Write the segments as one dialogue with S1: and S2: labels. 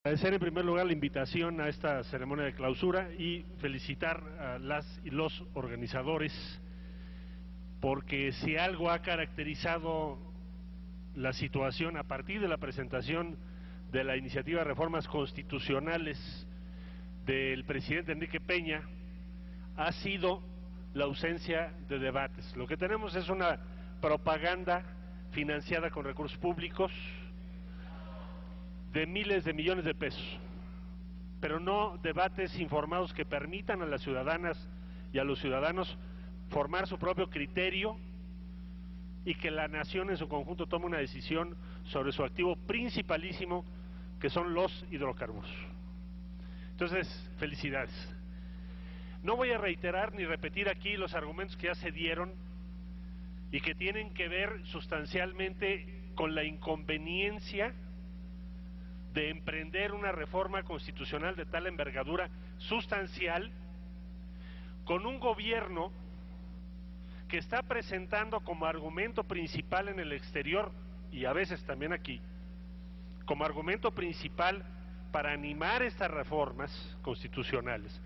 S1: Agradecer en primer lugar la invitación a esta ceremonia de clausura y felicitar a las y los organizadores, porque si algo ha caracterizado la situación a partir de la presentación de la iniciativa de reformas constitucionales del presidente Enrique Peña, ha sido la ausencia de debates. Lo que tenemos es una propaganda financiada con recursos públicos de miles de millones de pesos, pero no debates informados que permitan a las ciudadanas y a los ciudadanos formar su propio criterio y que la nación en su conjunto tome una decisión sobre su activo principalísimo, que son los hidrocarburos. Entonces, felicidades. No voy a reiterar ni repetir aquí los argumentos que ya se dieron y que tienen que ver sustancialmente con la inconveniencia de emprender una reforma constitucional de tal envergadura sustancial con un gobierno que está presentando como argumento principal en el exterior y a veces también aquí, como argumento principal para animar estas reformas constitucionales,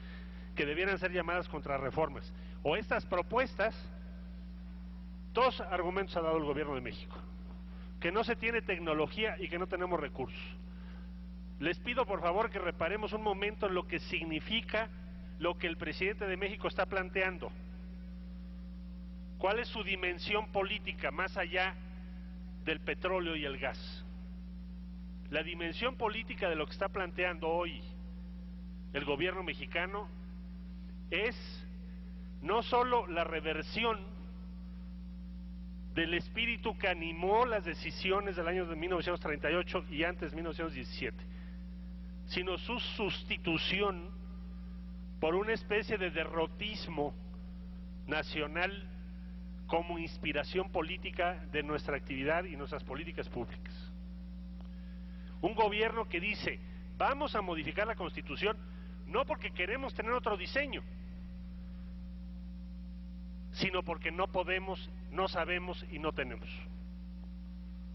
S1: que debieran ser llamadas contrarreformas, o estas propuestas. Dos argumentos ha dado el gobierno de México: que no se tiene tecnología y que no tenemos recursos. Les pido por favor que reparemos un momento en lo que significa lo que el presidente de México está planteando. ¿Cuál es su dimensión política más allá del petróleo y el gas? La dimensión política de lo que está planteando hoy el gobierno mexicano es no solo la reversión del espíritu que animó las decisiones del año de 1938 y antes 1917, sino su sustitución por una especie de derrotismo nacional como inspiración política de nuestra actividad y nuestras políticas públicas. Un gobierno que dice: vamos a modificar la Constitución, no porque queremos tener otro diseño, sino porque no podemos, no sabemos y no tenemos.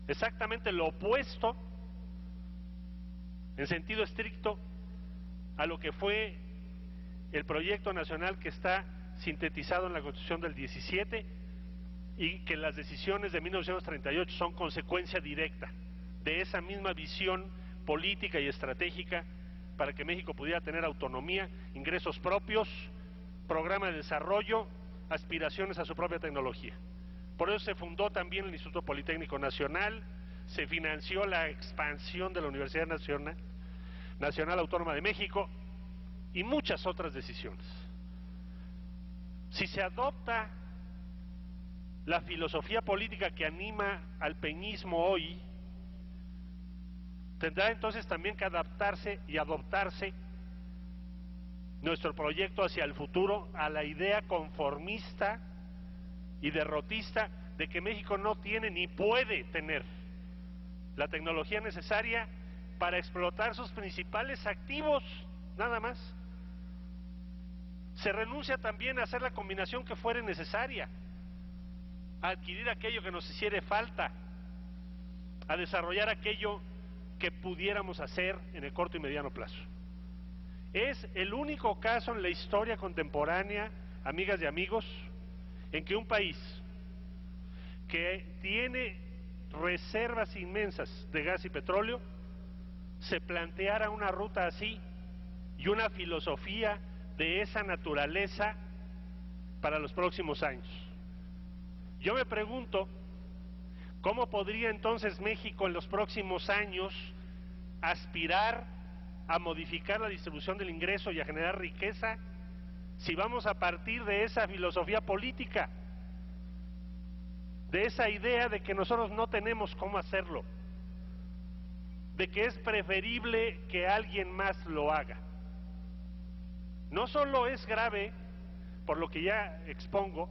S1: Exactamente lo opuesto, en sentido estricto, a lo que fue el proyecto nacional que está sintetizado en la Constitución del 17 y que las decisiones de 1938 son consecuencia directa de esa misma visión política y estratégica para que México pudiera tener autonomía, ingresos propios, programa de desarrollo, aspiraciones a su propia tecnología. Por eso se fundó también el Instituto Politécnico Nacional, se financió la expansión de la Universidad Nacional Autónoma de México y muchas otras decisiones. Si se adopta la filosofía política que anima al peñismo hoy, tendrá entonces también que adaptarse y adoptarse nuestro proyecto hacia el futuro a la idea conformista y derrotista de que México no tiene ni puede tener la tecnología necesaria para explotar sus principales activos, nada más. Se renuncia también a hacer la combinación que fuere necesaria, a adquirir aquello que nos hiciere falta, a desarrollar aquello que pudiéramos hacer en el corto y mediano plazo. Es el único caso en la historia contemporánea, amigas y amigos, en que un país que tiene reservas inmensas de gas y petróleo se planteara una ruta así y una filosofía de esa naturaleza para los próximos años. Yo me pregunto, ¿cómo podría entonces México en los próximos años aspirar a modificar la distribución del ingreso y a generar riqueza si vamos a partir de esa filosofía política, de esa idea de que nosotros no tenemos cómo hacerlo, de que es preferible que alguien más lo haga? No solo es grave por lo que ya expongo,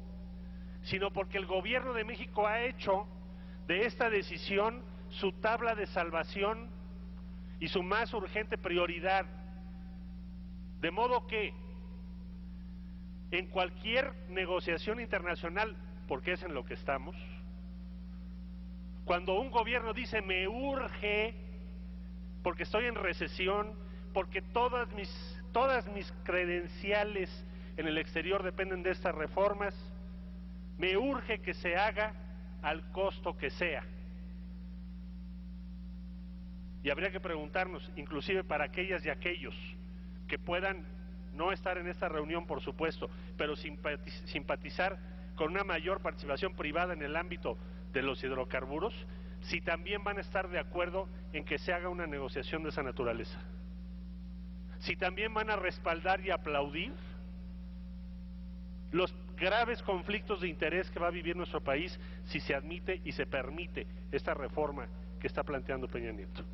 S1: sino porque el gobierno de México ha hecho de esta decisión su tabla de salvación y su más urgente prioridad, de modo que en cualquier negociación internacional, porque es en lo que estamos, cuando un gobierno dice me urge porque estoy en recesión, porque todas mis credenciales en el exterior dependen de estas reformas, me urge que se haga al costo que sea. Y habría que preguntarnos, inclusive para aquellas y aquellos que puedan no estar en esta reunión, por supuesto, pero simpatizar con una mayor participación privada en el ámbito de los hidrocarburos, si también van a estar de acuerdo en que se haga una negociación de esa naturaleza. Si también van a respaldar y aplaudir los graves conflictos de interés que va a vivir nuestro país si se admite y se permite esta reforma que está planteando Peña Nieto.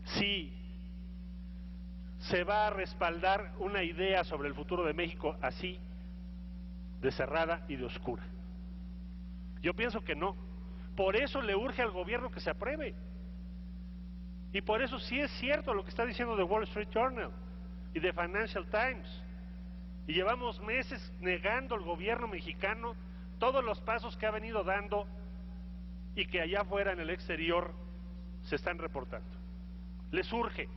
S1: Si se va a respaldar una idea sobre el futuro de México así, de cerrada y de oscura. Yo pienso que no. Por eso le urge al gobierno que se apruebe. Y por eso sí es cierto lo que está diciendo The Wall Street Journal y The Financial Times. Y llevamos meses negando al gobierno mexicano todos los pasos que ha venido dando y que allá afuera en el exterior se están reportando. Les urge.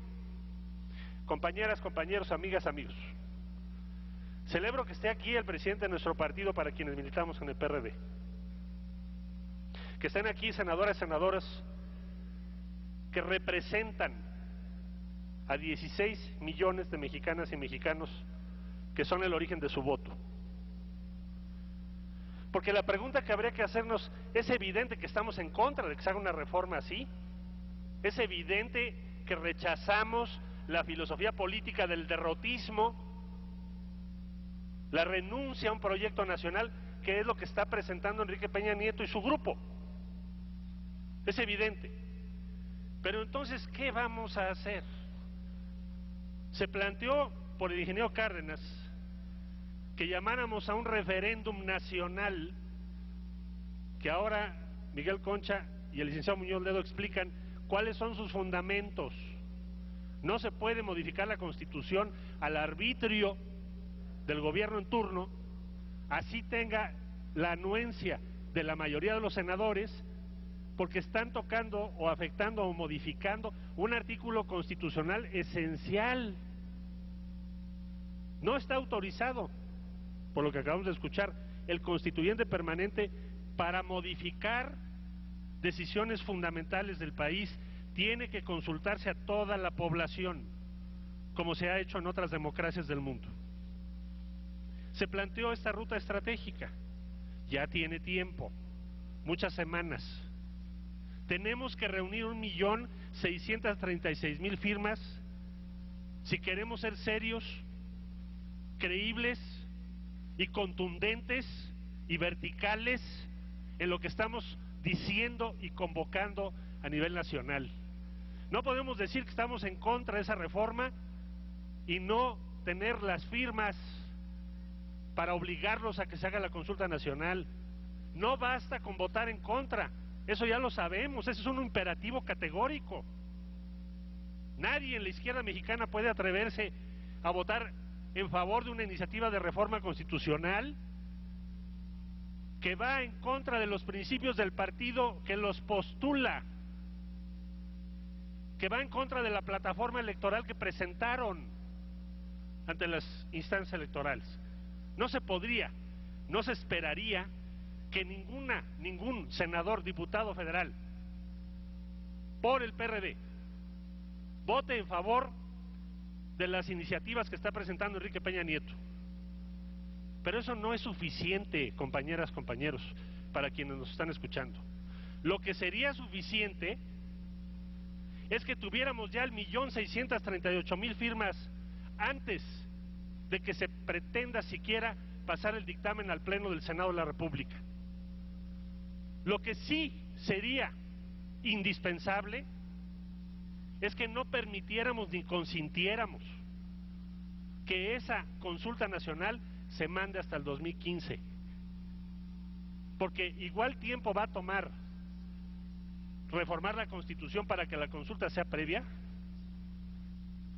S1: Compañeras, compañeros, amigas, amigos. Celebro que esté aquí el presidente de nuestro partido para quienes militamos en el PRD. Que estén aquí senadoras, senadoras que representan a 16 millones de mexicanas y mexicanos que son el origen de su voto. Porque la pregunta que habría que hacernos, ¿es evidente que estamos en contra de que se haga una reforma así? ¿Es evidente que rechazamos la filosofía política del derrotismo, la renuncia a un proyecto nacional, que es lo que está presentando Enrique Peña Nieto y su grupo? Es evidente. Pero entonces, ¿qué vamos a hacer? Se planteó por el ingeniero Cárdenas que llamáramos a un referéndum nacional, que ahora Miguel Concha y el licenciado Muñoz Ledo explican cuáles son sus fundamentos. No se puede modificar la Constitución al arbitrio del gobierno en turno, así tenga la anuencia de la mayoría de los senadores, porque están tocando o afectando o modificando un artículo constitucional esencial. No está autorizado, por lo que acabamos de escuchar, el constituyente permanente para modificar decisiones fundamentales del país. Tiene que consultarse a toda la población, como se ha hecho en otras democracias del mundo. Se planteó esta ruta estratégica, ya tiene tiempo, muchas semanas. Tenemos que reunir 1.636.000 firmas si queremos ser serios, creíbles y contundentes y verticales en lo que estamos diciendo y convocando a nivel nacional. No podemos decir que estamos en contra de esa reforma y no tener las firmas para obligarlos a que se haga la consulta nacional. No basta con votar en contra, eso ya lo sabemos, ese es un imperativo categórico. Nadie en la izquierda mexicana puede atreverse a votar en favor de una iniciativa de reforma constitucional que va en contra de los principios del partido que los postula, que va en contra de la plataforma electoral que presentaron ante las instancias electorales. No se podría, no se esperaría que ningún senador, diputado federal por el PRD vote en favor de las iniciativas que está presentando Enrique Peña Nieto. Pero eso no es suficiente, compañeras, compañeros, para quienes nos están escuchando. Lo que sería suficiente es que tuviéramos ya el 1.638.000 firmas antes de que se pretenda siquiera pasar el dictamen al Pleno del Senado de la República. Lo que sí sería indispensable es que no permitiéramos ni consintiéramos que esa consulta nacional se mande hasta el 2015, porque igual tiempo va a tomar reformar la Constitución para que la consulta sea previa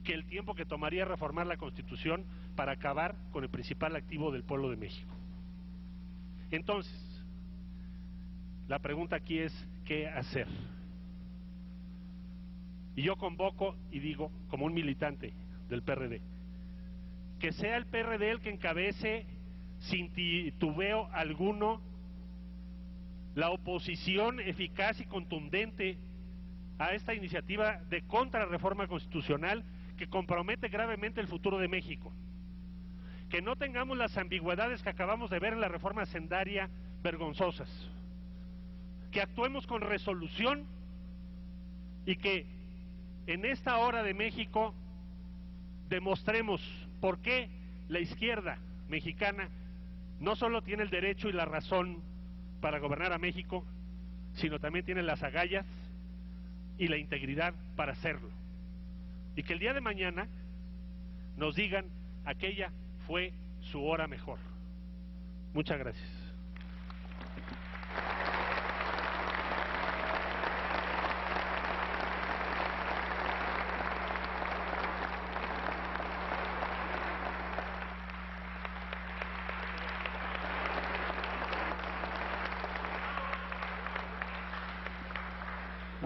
S1: que el tiempo que tomaría reformar la Constitución para acabar con el principal activo del pueblo de México. Entonces, la pregunta aquí es, ¿qué hacer? Y yo convoco y digo, como un militante del PRD, que sea el PRD el que encabece sin titubeo alguno la oposición eficaz y contundente a esta iniciativa de contrarreforma constitucional que compromete gravemente el futuro de México. Que no tengamos las ambigüedades que acabamos de ver en la reforma hacendaria vergonzosas. Que actuemos con resolución y que en esta hora de México demostremos por qué la izquierda mexicana no solo tiene el derecho y la razón para gobernar a México, sino también tiene las agallas y la integridad para hacerlo. Y que el día de mañana nos digan, aquella fue su hora mejor. Muchas gracias.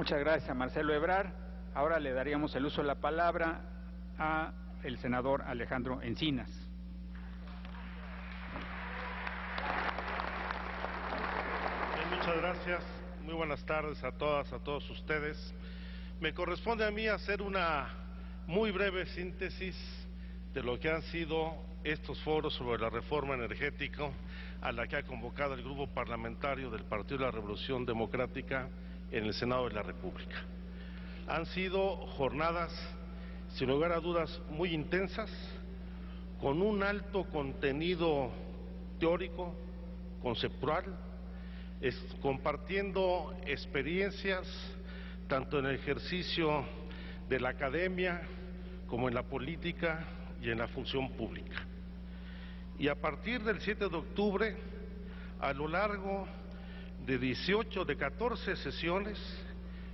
S2: Muchas gracias, Marcelo Ebrard. Ahora le daríamos el uso de la palabra a el senador Alejandro Encinas.
S3: Bien, muchas gracias. Muy buenas tardes a todas, a todos ustedes. Me corresponde a mí hacer una muy breve síntesis de lo que han sido estos foros sobre la reforma energética a la que ha convocado el grupo parlamentario del Partido de la Revolución Democrática en el Senado de la República. Han sido jornadas, sin lugar a dudas, muy intensas, con un alto contenido teórico, conceptual, compartiendo experiencias tanto en el ejercicio de la academia como en la política y en la función pública. Y a partir del 7 de octubre, a lo largo de 14 sesiones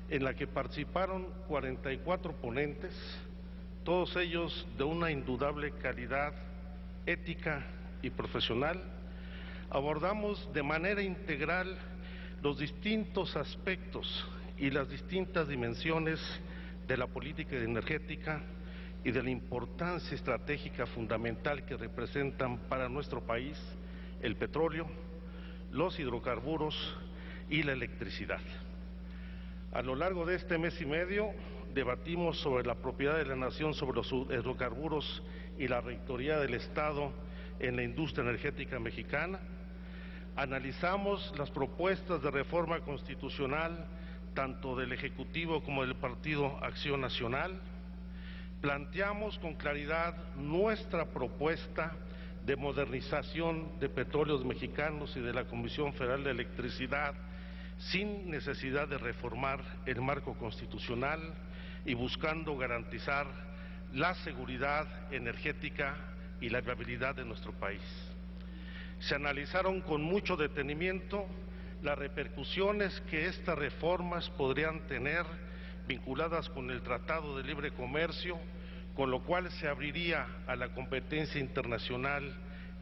S3: en la que participaron 44 ponentes, todos ellos de una indudable calidad ética y profesional, abordamos de manera integral los distintos aspectos y las distintas dimensiones de la política energética y de la importancia estratégica fundamental que representan para nuestro país el petróleo, los hidrocarburos y la electricidad. A lo largo de este mes y medio debatimos sobre la propiedad de la nación sobre los hidrocarburos y la rectoría del Estado en la industria energética mexicana. Analizamos las propuestas de reforma constitucional tanto del Ejecutivo como del Partido Acción Nacional. Planteamos con claridad nuestra propuesta de modernización de Petróleos Mexicanos y de la Comisión Federal de Electricidad sin necesidad de reformar el marco constitucional y buscando garantizar la seguridad energética y la viabilidad de nuestro país. Se analizaron con mucho detenimiento las repercusiones que estas reformas podrían tener vinculadas con el Tratado de Libre Comercio, con lo cual se abriría a la competencia internacional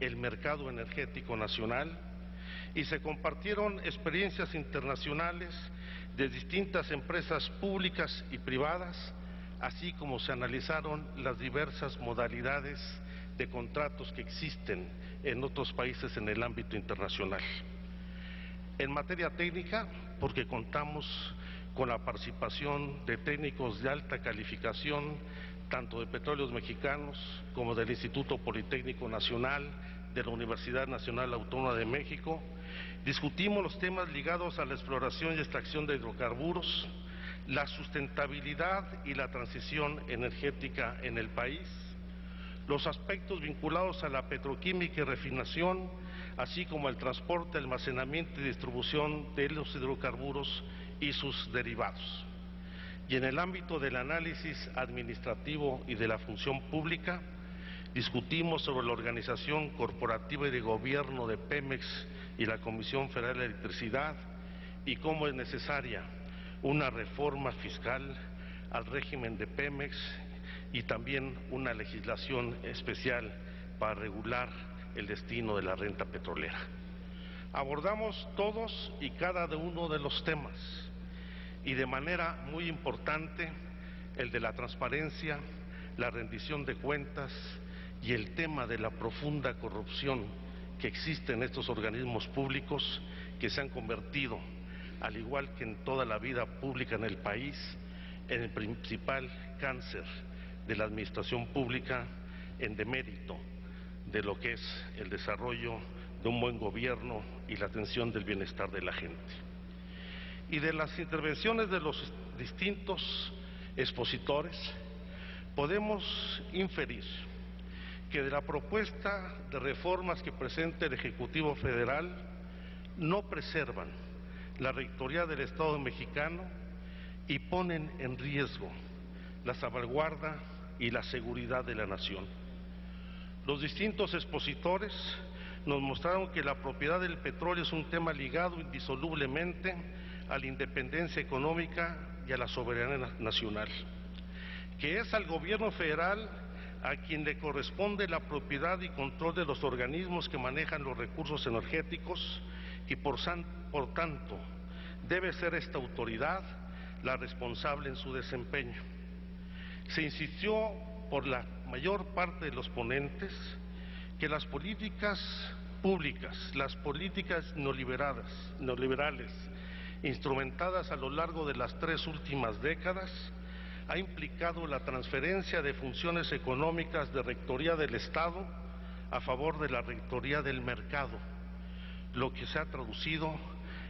S3: el mercado energético nacional, y se compartieron experiencias internacionales de distintas empresas públicas y privadas, así como se analizaron las diversas modalidades de contratos que existen en otros países en el ámbito internacional. En materia técnica, porque contamos con la participación de técnicos de alta calificación, tanto de Petróleos Mexicanos como del Instituto Politécnico Nacional, de la Universidad Nacional Autónoma de México, discutimos los temas ligados a la exploración y extracción de hidrocarburos, la sustentabilidad y la transición energética en el país, los aspectos vinculados a la petroquímica y refinación, así como el transporte, almacenamiento y distribución de los hidrocarburos y sus derivados. Y en el ámbito del análisis administrativo y de la función pública, discutimos sobre la organización corporativa y de gobierno de Pemex y la Comisión Federal de Electricidad y cómo es necesaria una reforma fiscal al régimen de Pemex y también una legislación especial para regular el destino de la renta petrolera. Abordamos todos y cada uno de los temas y de manera muy importante el de la transparencia, la rendición de cuentas y el tema de la profunda corrupción que existe en estos organismos públicos que se han convertido, al igual que en toda la vida pública en el país, en el principal cáncer de la administración pública, en demérito de lo que es el desarrollo de un buen gobierno y la atención del bienestar de la gente. Y de las intervenciones de los distintos expositores, podemos inferir que de la propuesta de reformas que presenta el Ejecutivo Federal no preservan la rectoría del Estado mexicano y ponen en riesgo la salvaguarda y la seguridad de la nación. Los distintos expositores nos mostraron que la propiedad del petróleo es un tema ligado indisolublemente a la independencia económica y a la soberanía nacional, que es al gobierno federal a quien le corresponde la propiedad y control de los organismos que manejan los recursos energéticos y por tanto debe ser esta autoridad la responsable en su desempeño. Se insistió por la mayor parte de los ponentes que las políticas públicas, las políticas neoliberales instrumentadas a lo largo de las 3 últimas décadas ha implicado la transferencia de funciones económicas de rectoría del Estado a favor de la rectoría del mercado, lo que se ha traducido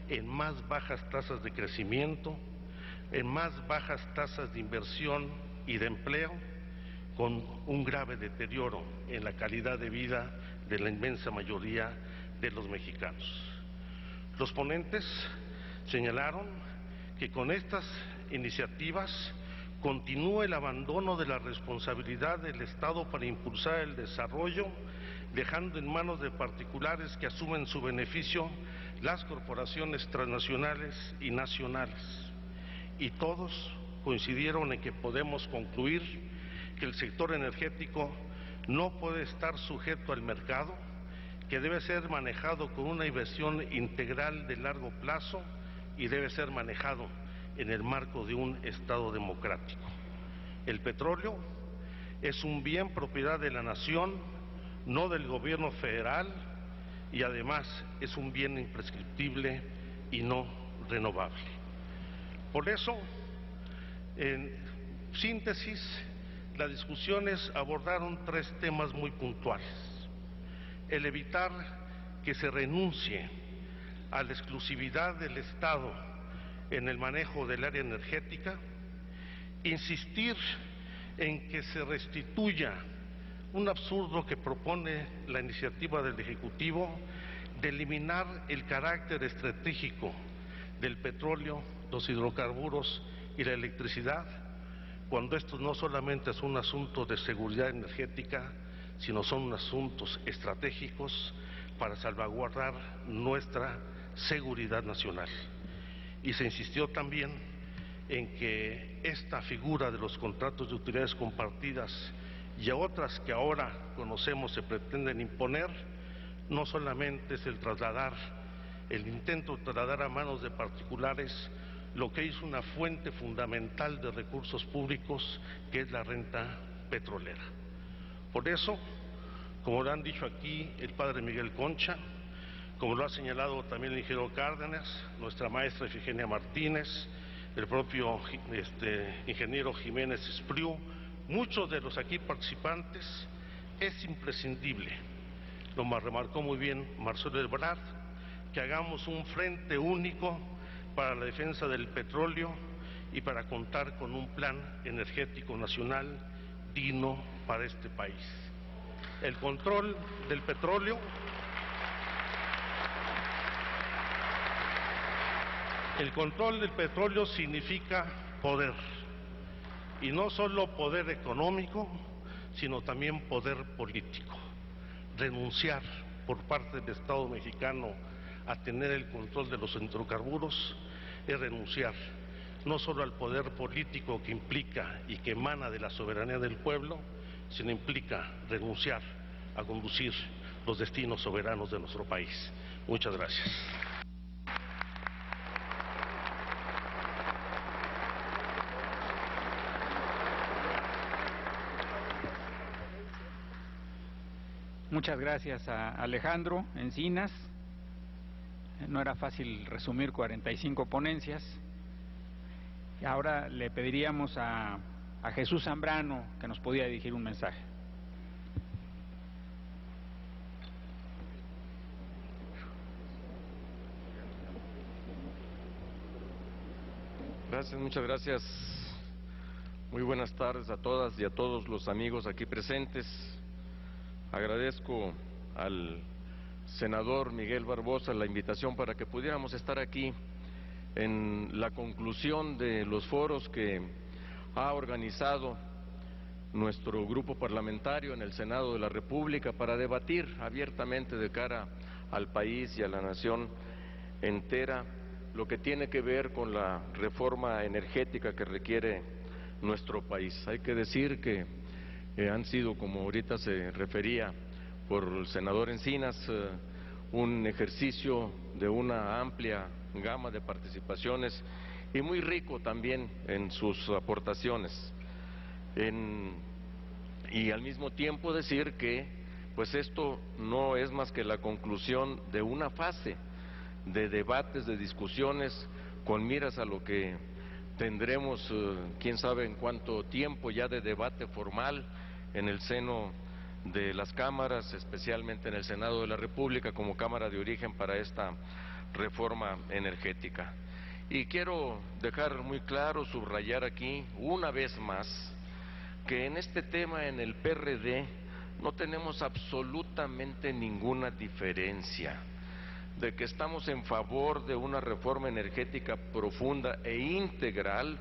S3: en más bajas tasas de crecimiento, en más bajas tasas de inversión y de empleo, con un grave deterioro en la calidad de vida de la inmensa mayoría de los mexicanos. Los ponentes señalaron que con estas iniciativas continúa el abandono de la responsabilidad del Estado para impulsar el desarrollo, dejando en manos de particulares que asumen su beneficio las corporaciones transnacionales y nacionales. Y todos coincidieron en que podemos concluir que el sector energético no puede estar sujeto al mercado, que debe ser manejado con una inversión integral de largo plazo y debe ser manejado en el marco de un Estado democrático. El petróleo es un bien propiedad de la nación, no del gobierno federal, y además es un bien imprescriptible y no renovable. Por eso, en síntesis, las discusiones abordaron 3 temas muy puntuales: el evitar que se renuncie a la exclusividad del Estado en el manejo del área energética, insistir en que se restituya un absurdo que propone la iniciativa del Ejecutivo de eliminar el carácter estratégico del petróleo, los hidrocarburos y la electricidad, cuando estos no solamente son un asunto de seguridad energética, sino son asuntos estratégicos para salvaguardar nuestra seguridad nacional. Y se insistió también en que esta figura de los contratos de utilidades compartidas y a otras que ahora conocemos se pretenden imponer, no solamente es el intento de trasladar a manos de particulares lo que es una fuente fundamental de recursos públicos, que es la renta petrolera. Por eso, como lo han dicho aquí el padre Miguel Concha, como lo ha señalado también el ingeniero Cárdenas, nuestra maestra Efigenia Martínez, el propio ingeniero Jiménez Espriu, muchos de los aquí participantes, es imprescindible, lo remarcó muy bien Marcelo Ebrard, que hagamos un frente único para la defensa del petróleo y para contar con un plan energético nacional digno para este país. El control del petróleo significa poder, y no solo poder económico, sino también poder político. Renunciar por parte del Estado mexicano a tener el control de los hidrocarburos es renunciar no solo al poder político que implica y que emana de la soberanía del pueblo, sino implica renunciar a conducir los destinos soberanos de nuestro país. Muchas gracias.
S2: Muchas gracias a Alejandro Encinas. No era fácil resumir 45 ponencias. Y ahora le pediríamos a Jesús Zambrano que nos pudiera dirigir un mensaje.
S4: Gracias, muchas gracias. Muy buenas tardes a todas y a todos los amigos aquí presentes. Agradezco al senador Miguel Barbosa la invitación para que pudiéramos estar aquí en la conclusión de los foros que ha organizado nuestro grupo parlamentario en el Senado de la República para debatir abiertamente de cara al país y a la nación entera lo que tiene que ver con la reforma energética que requiere nuestro país. Hay que decir que han sido, como ahorita se refería por el senador Encinas, un ejercicio de una amplia gama de participaciones y muy rico también en sus aportaciones. Y al mismo tiempo decir que pues esto no es más que la conclusión de una fase de debates, de discusiones, con miras a lo que tendremos, quién sabe en cuánto tiempo ya de debate formal en el seno de las cámaras, especialmente en el Senado de la República como Cámara de origen para esta reforma energética. Y quiero dejar muy claro, subrayar aquí una vez más, que en este tema en el PRD no tenemos absolutamente ninguna diferencia, de que estamos en favor de una reforma energética profunda e integral,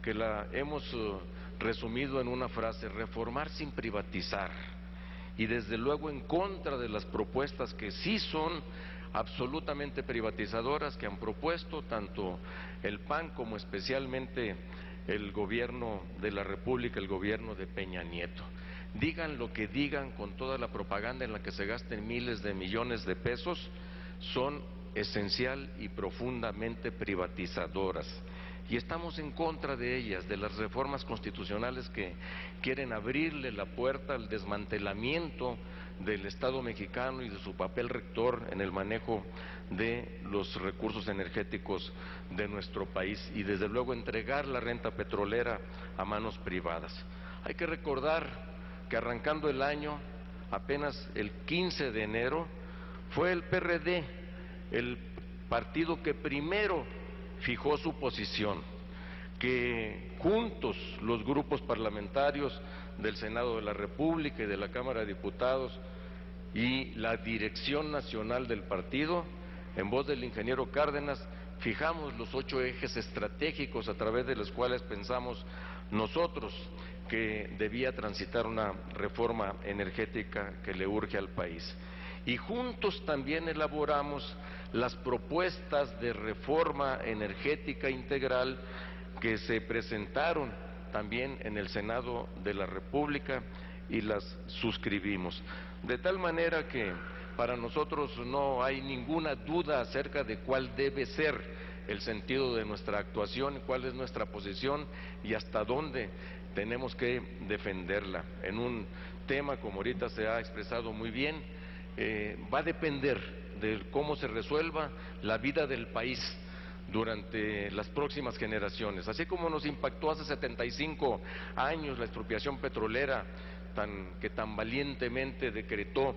S4: que la hemos resumido en una frase: reformar sin privatizar, y desde luego en contra de las propuestas que sí son absolutamente privatizadoras que han propuesto tanto el PAN como especialmente el gobierno de la República, el gobierno de Peña Nieto. Digan lo que digan, con toda la propaganda en la que se gasten miles de millones de pesos, son esencial y profundamente privatizadoras. Y estamos en contra de ellas, de las reformas constitucionales que quieren abrirle la puerta al desmantelamiento del Estado mexicano y de su papel rector en el manejo de los recursos energéticos de nuestro país, y desde luego entregar la renta petrolera a manos privadas. Hay que recordar que arrancando el año, apenas el 15 de enero, fue el PRD el partido que primero fijó su posición, que juntos los grupos parlamentarios del Senado de la República y de la Cámara de Diputados y la dirección nacional del partido, en voz del ingeniero Cárdenas, fijamos los 8 ejes estratégicos a través de los cuales pensamos nosotros que debía transitar una reforma energética que le urge al país. Y juntos también elaboramos las propuestas de reforma energética integral que se presentaron también en el Senado de la República y las suscribimos. De tal manera que para nosotros no hay ninguna duda acerca de cuál debe ser el sentido de nuestra actuación, cuál es nuestra posición y hasta dónde tenemos que defenderla. En un tema, como ahorita se ha expresado muy bien, va a depender de cómo se resuelva la vida del país durante las próximas generaciones. Así como nos impactó hace 75 años la expropiación petrolera que tan valientemente decretó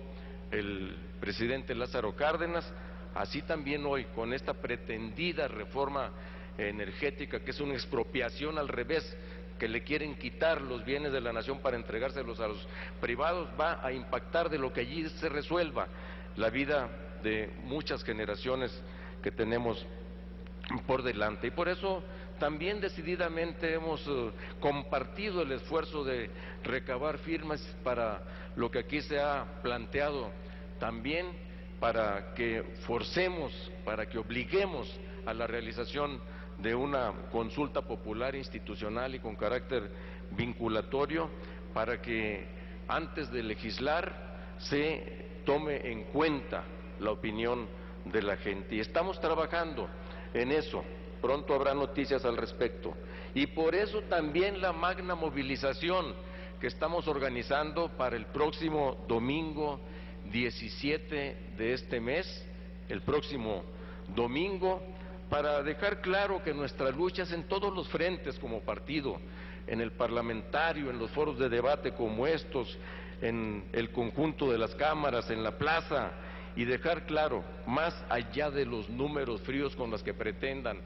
S4: el presidente Lázaro Cárdenas, así también hoy, con esta pretendida reforma energética, que es una expropiación al revés, que le quieren quitar los bienes de la nación para entregárselos a los privados, va a impactar de lo que allí se resuelva la vida de muchas generaciones que tenemos por delante. Y por eso también decididamente hemos compartido el esfuerzo de recabar firmas para lo que aquí se ha planteado, también para que forcemos, para que obliguemos a la realización de una consulta popular institucional y con carácter vinculatorio, para que antes de legislar se tome en cuenta la opinión de la gente. Y estamos trabajando en eso, pronto habrá noticias al respecto. Y por eso también la magna movilización que estamos organizando para el próximo domingo 17 de este mes, el próximo domingo, para dejar claro que nuestras luchas en todos los frentes como partido, en el parlamentario, en los foros de debate como estos, en el conjunto de las cámaras, en la plaza, y dejar claro, más allá de los números fríos con los que pretendan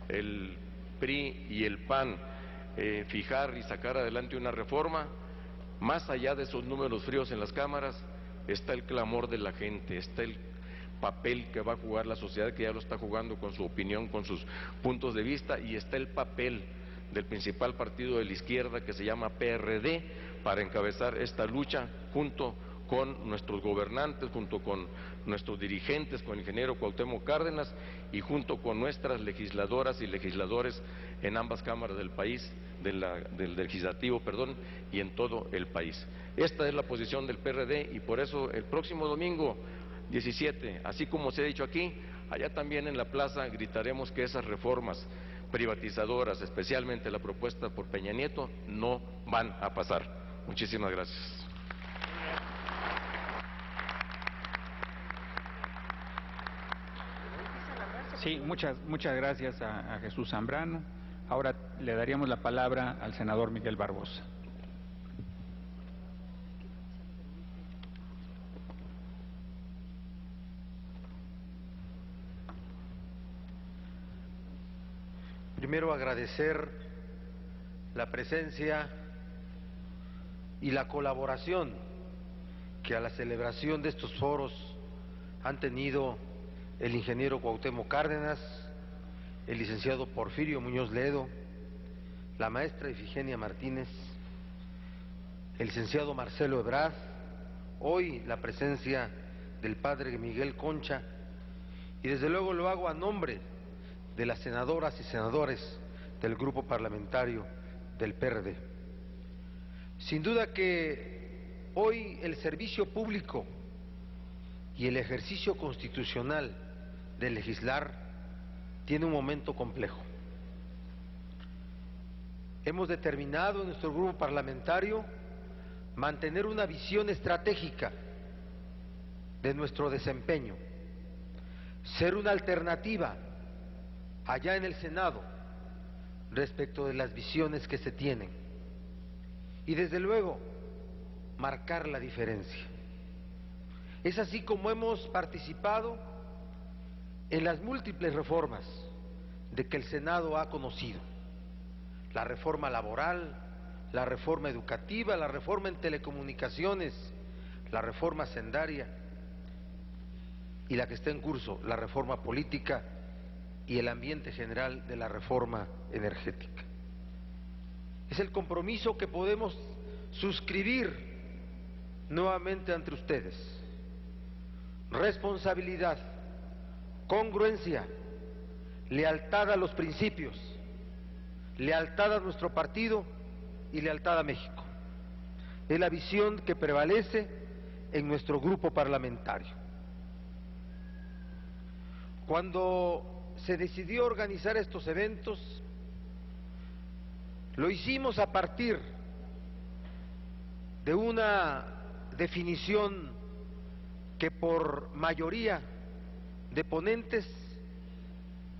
S4: el PRI y el PAN fijar y sacar adelante una reforma, más allá de esos números fríos en las cámaras, está el clamor de la gente, está el papel que va a jugar la sociedad, que ya lo está jugando con su opinión, con sus puntos de vista, y está el papel del principal partido de la izquierda, que se llama PRD, para encabezar esta lucha junto con nuestros gobernantes, junto con nuestros dirigentes, con el ingeniero Cuauhtémoc Cárdenas y junto con nuestras legisladoras y legisladores en ambas cámaras del país, del legislativo, y en todo el país. Esta es la posición del PRD y por eso el próximo domingo 17, así como se ha dicho aquí, allá también en la plaza gritaremos que esas reformas privatizadoras, especialmente la propuesta por Peña Nieto, no van a pasar. Muchísimas gracias.
S2: Sí, muchas gracias a Jesús Zambrano. Ahora le daríamos la palabra al senador Miguel Barbosa.
S5: Primero agradecer la presencia y la colaboración que a la celebración de estos foros han tenido el ingeniero Cuauhtémoc Cárdenas, el licenciado Porfirio Muñoz Ledo, la maestra Ifigenia Martínez, el licenciado Marcelo Ebrard, hoy la presencia del padre Miguel Concha, y desde luego lo hago a nombre de las senadoras y senadores del grupo parlamentario del PRD. Sin duda que hoy el servicio público y el ejercicio constitucional de legislar tiene un momento complejo. Hemos determinado en nuestro grupo parlamentario mantener una visión estratégica de nuestro desempeño, ser una alternativa allá en el Senado respecto de las visiones que se tienen y desde luego marcar la diferencia. Es así como hemos participado en las múltiples reformas de que el Senado ha conocido: la reforma laboral, la reforma educativa, la reforma en telecomunicaciones, la reforma hacendaria y la que está en curso, la reforma política y el ambiente general de la reforma energética. Es el compromiso que podemos suscribir nuevamente ante ustedes: responsabilidad, congruencia, lealtad a los principios, lealtad a nuestro partido y lealtad a México. Es la visión que prevalece en nuestro grupo parlamentario. Cuando se decidió organizar estos eventos, lo hicimos a partir de una definición que por mayoría de ponentes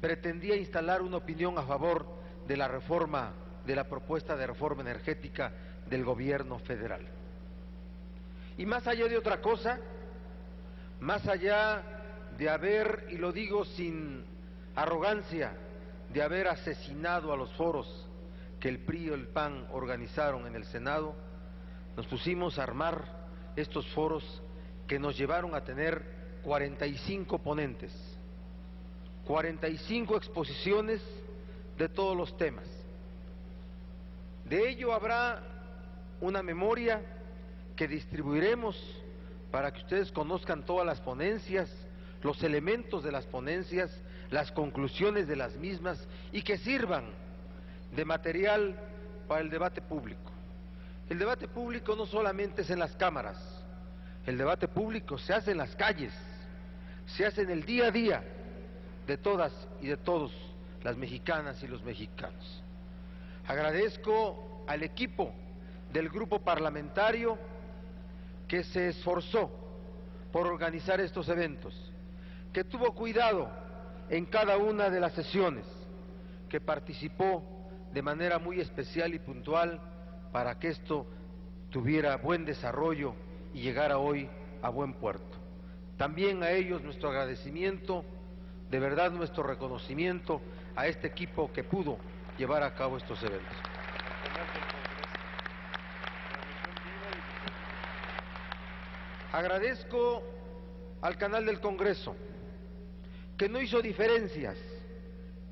S5: pretendía instalar una opinión a favor de la reforma, de la propuesta de reforma energética del gobierno federal. Y más allá de otra cosa, más allá de haber, y lo digo sin arrogancia, de haber asesinado a los foros que el PRI y el PAN organizaron en el Senado, nos pusimos a armar estos foros que nos llevaron a tener 45 ponentes, 45 exposiciones de todos los temas. De ello habrá una memoria que distribuiremos para que ustedes conozcan todas las ponencias, los elementos de las ponencias, las conclusiones de las mismas y que sirvan de material para el debate público. El debate público no solamente es en las cámaras, el debate público se hace en las calles, se hace en el día a día de todas y de todos las mexicanas y los mexicanos. Agradezco al equipo del grupo parlamentario que se esforzó por organizar estos eventos, que tuvo cuidado en cada una de las sesiones, que participó de manera muy especial y puntual para que esto tuviera buen desarrollo y llegara hoy a buen puerto. También a ellos nuestro agradecimiento, de verdad nuestro reconocimiento a este equipo que pudo llevar a cabo estos eventos. Agradezco al canal del Congreso, que no hizo diferencias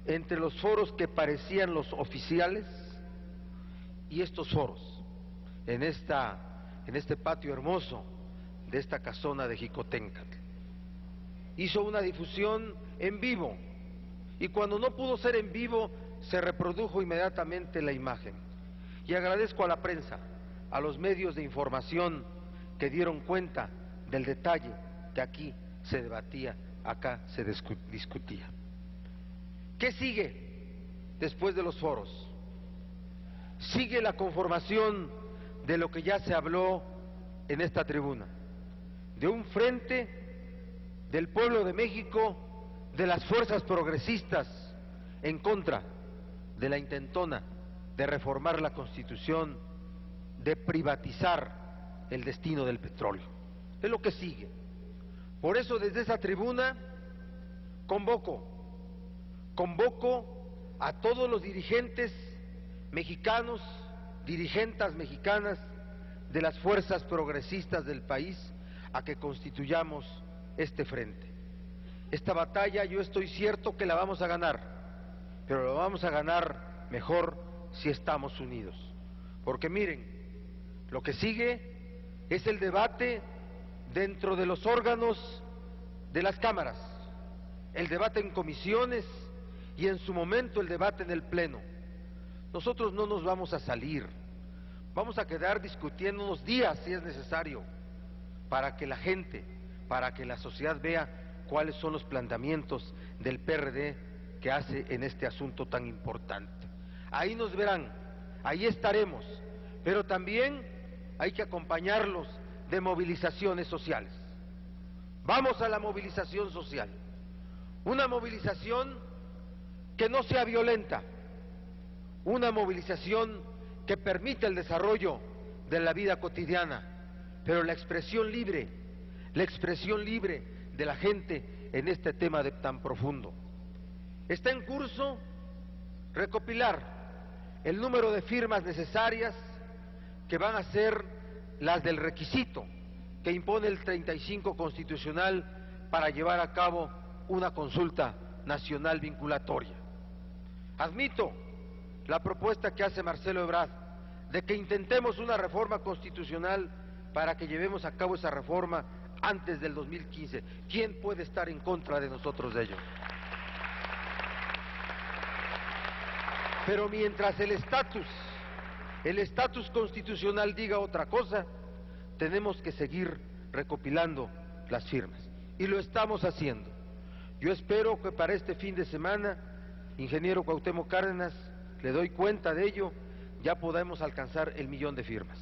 S5: entre los foros que parecían los oficiales y estos foros, en este patio hermoso de esta casona de Jicoténcatl. Hizo una difusión en vivo, y cuando no pudo ser en vivo, se reprodujo inmediatamente la imagen. Y agradezco a la prensa, a los medios de información que dieron cuenta del detalle que aquí se debatía, acá se discutía. ¿Qué sigue después de los foros? Sigue la conformación de lo que ya se habló en esta tribuna, de un frente del pueblo de México, de las fuerzas progresistas en contra de la intentona de reformar la Constitución, de privatizar el destino del petróleo. Es lo que sigue. Por eso desde esa tribuna convoco a todos los dirigentes mexicanos, dirigentes mexicanas de las fuerzas progresistas del país, a que constituyamos este frente. Esta batalla yo estoy cierto que la vamos a ganar, pero la vamos a ganar mejor si estamos unidos. Porque miren, lo que sigue es el debate dentro de los órganos de las cámaras, el debate en comisiones y en su momento el debate en el Pleno. Nosotros no nos vamos a salir, vamos a quedar discutiendo unos días si es necesario, para que la gente, para que la sociedad vea cuáles son los planteamientos del PRD que hace en este asunto tan importante. Ahí nos verán, ahí estaremos, pero también hay que acompañarlos de movilizaciones sociales. Vamos a la movilización social, una movilización que no sea violenta, una movilización que permita el desarrollo de la vida cotidiana, pero la expresión libre de la gente en este tema tan profundo. Está en curso recopilar el número de firmas necesarias que van a ser las del requisito que impone el 35 constitucional para llevar a cabo una consulta nacional vinculatoria. Admito la propuesta que hace Marcelo Ebrard de que intentemos una reforma constitucional para que llevemos a cabo esa reforma antes del 2015. ¿Quién puede estar en contra de nosotros de ello? Pero mientras el estatus constitucional diga otra cosa, tenemos que seguir recopilando las firmas. Y lo estamos haciendo. Yo espero que para este fin de semana, ingeniero Cuauhtémoc Cárdenas, le doy cuenta de ello, ya podamos alcanzar el 1.000.000 de firmas.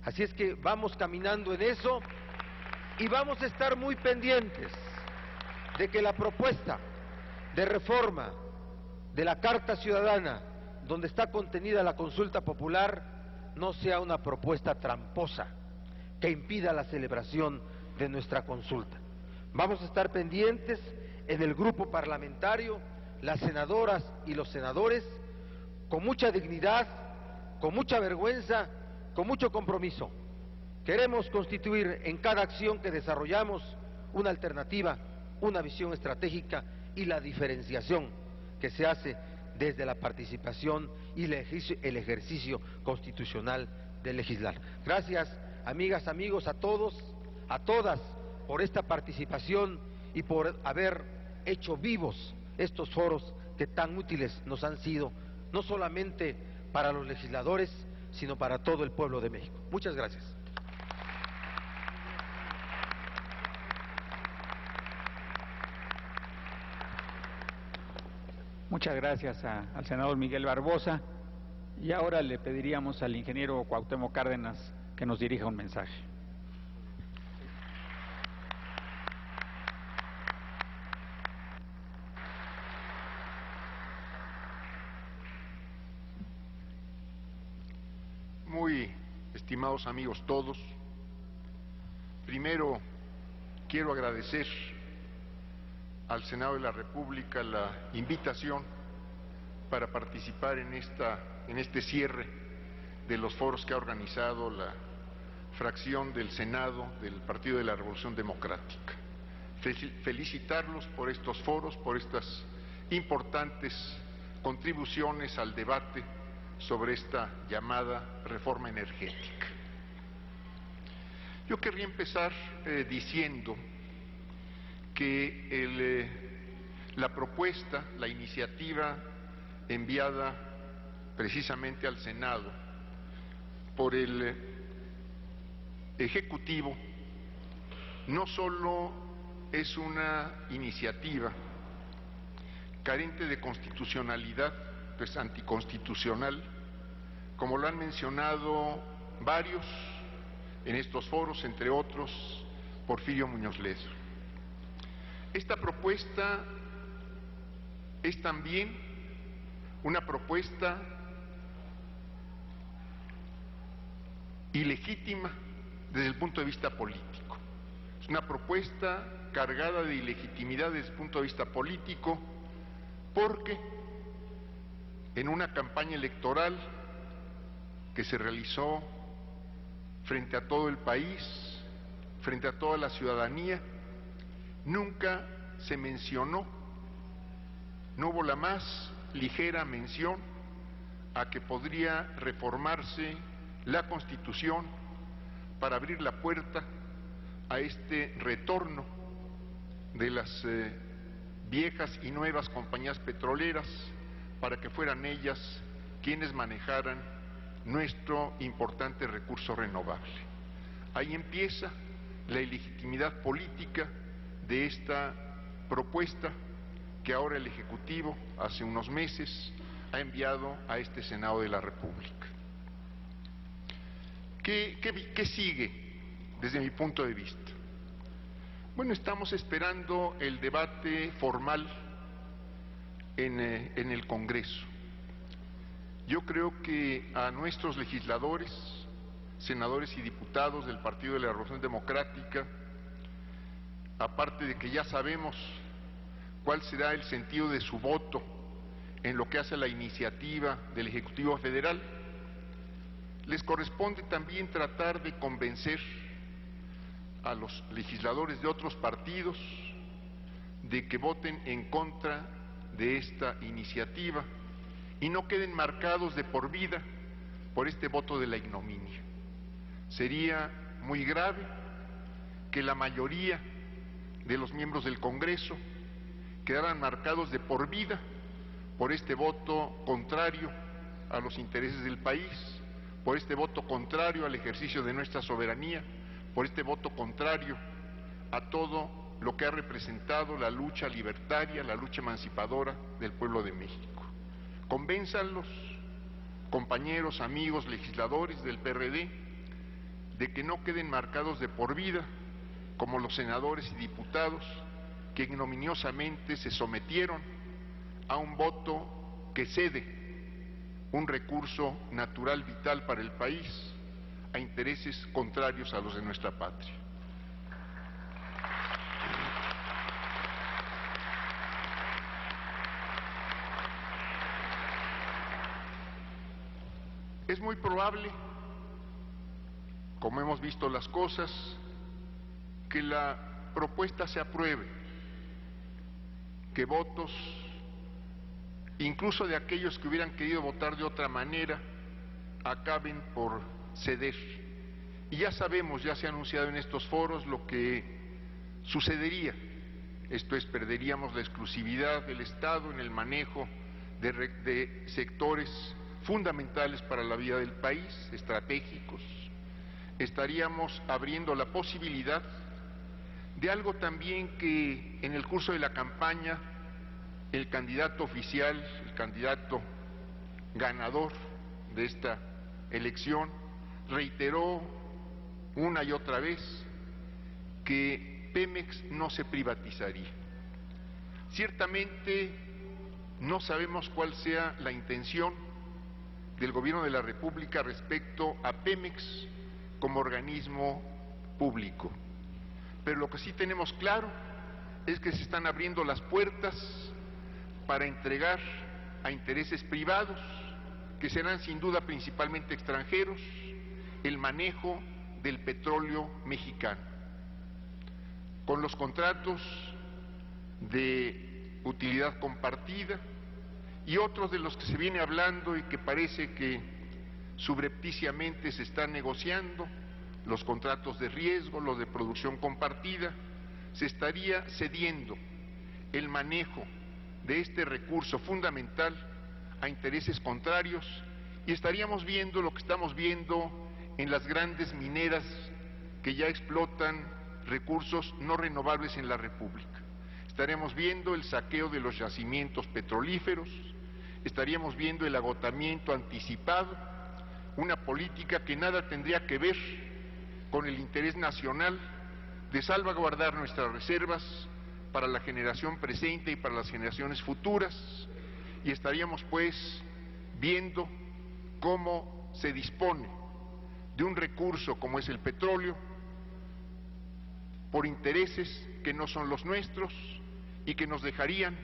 S5: Así es que vamos caminando en eso y vamos a estar muy pendientes de que la propuesta de reforma de la Carta Ciudadana, donde está contenida la consulta popular, no sea una propuesta tramposa que impida la celebración de nuestra consulta. Vamos a estar pendientes en el grupo parlamentario, las senadoras y los senadores, con mucha dignidad, con mucha vergüenza, con mucho compromiso. Queremos constituir en cada acción que desarrollamos una alternativa, una visión estratégica y la diferenciación que se hace desde la participación y el ejercicio constitucional de legislar. Gracias, amigas, amigos, a todos, a todas, por esta participación y por haber hecho vivos estos foros que tan útiles nos han sido, no solamente para los legisladores, sino para todo el pueblo de México. Muchas gracias.
S2: Muchas gracias al senador Miguel Barbosa. Y ahora le pediríamos al ingeniero Cuauhtémoc Cárdenas que nos dirija un mensaje.
S6: muy estimados amigos todos, primero quiero agradecer al Senado de la República la invitación para participar en este cierre de los foros que ha organizado la fracción del Senado del Partido de la Revolución Democrática. Felicitarlos por estos foros, por estas importantes contribuciones al debate sobre esta llamada reforma energética. Yo querría empezar diciendo que la propuesta, la iniciativa enviada precisamente al Senado por el Ejecutivo no solo es una iniciativa carente de constitucionalidad, pues anticonstitucional, como lo han mencionado varios en estos foros, entre otros Porfirio Muñoz Ledo. Esta propuesta es también una propuesta ilegítima desde el punto de vista político. Es una propuesta cargada de ilegitimidad desde el punto de vista político porque en una campaña electoral que se realizó frente a todo el país, frente a toda la ciudadanía, nunca se mencionó, no hubo la más ligera mención a que podría reformarse la Constitución para abrir la puerta a este retorno de las viejas y nuevas compañías petroleras para que fueran ellas quienes manejaran nuestro importante recurso renovable. Ahí empieza la ilegitimidad política de esta propuesta que ahora el Ejecutivo, hace unos meses, ha enviado a este Senado de la República. ¿Qué sigue desde mi punto de vista? Bueno, estamos esperando el debate formal en el Congreso. Yo creo que a nuestros legisladores, senadores y diputados del Partido de la Revolución Democrática, aparte de que ya sabemos cuál será el sentido de su voto en lo que hace a la iniciativa del Ejecutivo Federal, les corresponde también tratar de convencer a los legisladores de otros partidos de que voten en contra de esta iniciativa y no queden marcados de por vida por este voto de la ignominia. Sería muy grave que la mayoría de los miembros del Congreso quedaran marcados de por vida por este voto contrario a los intereses del país, por este voto contrario al ejercicio de nuestra soberanía, por este voto contrario a todo lo que ha representado la lucha libertaria, la lucha emancipadora del pueblo de México. Convénzanlos, compañeros, amigos, legisladores del PRD, de que no queden marcados de por vida como los senadores y diputados que ignominiosamente se sometieron a un voto que cede un recurso natural vital para el país a intereses contrarios a los de nuestra patria. Es muy probable, como hemos visto las cosas, que la propuesta se apruebe, que votos, incluso de aquellos que hubieran querido votar de otra manera, acaben por ceder. Y ya sabemos, ya se ha anunciado en estos foros lo que sucedería. Esto es, perderíamos la exclusividad del Estado en el manejo de sectores fundamentales para la vida del país, estratégicos. Estaríamos abriendo la posibilidad de algo también que en el curso de la campaña el candidato oficial, el candidato ganador de esta elección, reiteró una y otra vez que Pemex no se privatizaría. Ciertamente no sabemos cuál sea la intención del Gobierno de la República respecto a Pemex como organismo público. Pero lo que sí tenemos claro es que se están abriendo las puertas para entregar a intereses privados, que serán sin duda principalmente extranjeros, el manejo del petróleo mexicano. Con los contratos de utilidad compartida y otros de los que se viene hablando y que parece que subrepticiamente se están negociando, los contratos de riesgo, los de producción compartida, se estaría cediendo el manejo de este recurso fundamental a intereses contrarios y estaríamos viendo lo que estamos viendo en las grandes mineras que ya explotan recursos no renovables en la República. Estaremos viendo el saqueo de los yacimientos petrolíferos, estaríamos viendo el agotamiento anticipado, una política que nada tendría que ver con el interés nacional de salvaguardar nuestras reservas para la generación presente y para las generaciones futuras, y estaríamos pues viendo cómo se dispone de un recurso como es el petróleo por intereses que no son los nuestros y que nos dejarían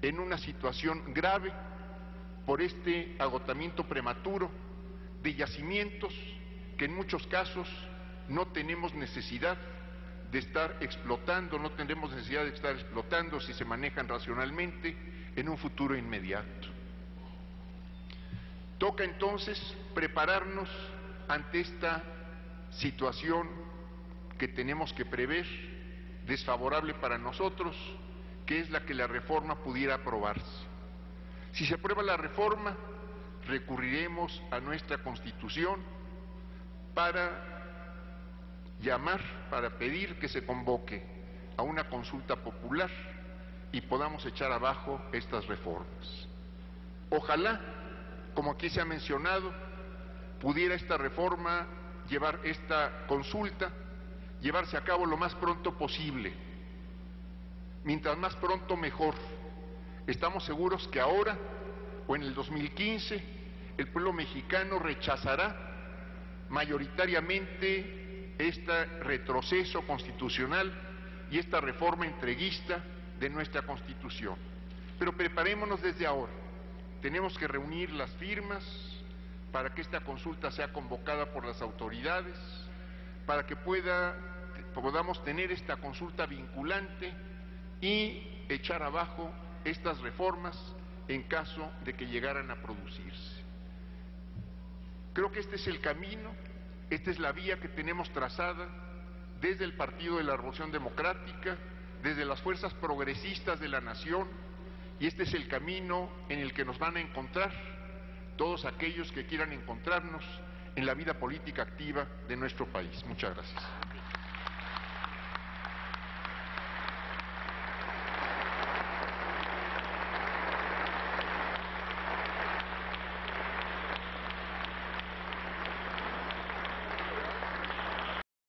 S6: en una situación grave por este agotamiento prematuro de yacimientos que en muchos casos no tenemos necesidad de estar explotando, no tendremos necesidad de estar explotando si se manejan racionalmente en un futuro inmediato. Toca entonces prepararnos ante esta situación que tenemos que prever, desfavorable para nosotros, que es la que la reforma pudiera aprobarse. Si se aprueba la reforma, recurriremos a nuestra Constitución para llamar, para pedir que se convoque a una consulta popular y podamos echar abajo estas reformas. Ojalá, como aquí se ha mencionado, pudiera esta reforma esta consulta llevarse a cabo lo más pronto posible. Mientras más pronto mejor. Estamos seguros que ahora o en el 2015 el pueblo mexicano rechazará mayoritariamente este retroceso constitucional y esta reforma entreguista de nuestra Constitución. Pero preparémonos desde ahora. Tenemos que reunir las firmas para que esta consulta sea convocada por las autoridades, para que podamos tener esta consulta vinculante y echar abajo estas reformas en caso de que llegaran a producirse. Creo que este es el camino, esta es la vía que tenemos trazada desde el Partido de la Revolución Democrática, desde las fuerzas progresistas de la nación, y este es el camino en el que nos van a encontrar todos aquellos que quieran encontrarnos en la vida política activa de nuestro país. Muchas gracias.